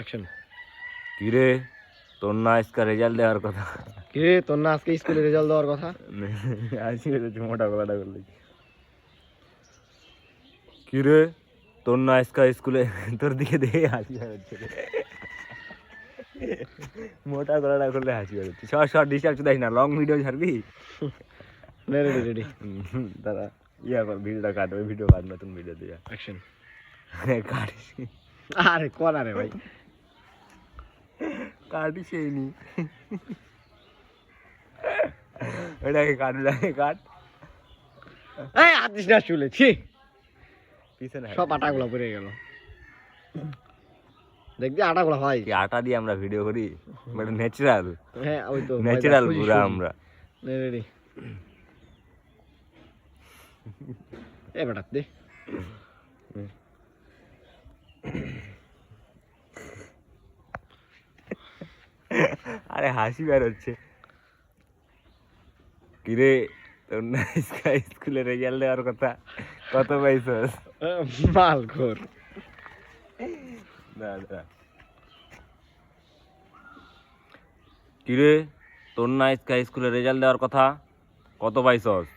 Action. কিরে তোর না আজকে রেজাল্ট দেওয়ার কথা? কিরে তোর না আজকে স্কুলে রেজাল্ট দেওয়ার কথা? হাসি বেরোচ্ছে মোটা গলাটা করলে। কিরে তোর না আজকে স্কুলে, তোর দিকে দেখে হাসি বেরোচ্ছে, মোটা গলাটা করলে হাসি বেরোচ্ছে। শর্ট ডিস্টার্ব দেখ না, লং ভিডিও ছাড়বি? Ready ready. দাদা ইয়া কর, ভিডিওটা কাট, ওই ভিডিও কাট, নতুন ভিডিও দিয়া অ্যাকশন। কাটিস। আরে কোন আরে ভাই, কাটিস নি ওটাকে কাট, ওটাকে কাট। এই আদিস না শুলেছি, পিছনে সব আটাগুলো পড়ে গেল। দেখবি আটাগুলো হয় কি আটা দিয়ে আমরা ভিডিও করি? মানে ন্যাচারাল, হ্যাঁ ওই তো ন্যাচারাল পুরা আমরা। রেডি। এ বেটা দে। আরে হাসি বের হচ্ছে। কিরে তোর না স্কুলে রেজাল্ট দেওয়ার কথা, কত পাইছস? মাল ঘোর। দাদা কিরে তোর না স্কুলে রেজাল্ট দেওয়ার কথা, কত পাইছস?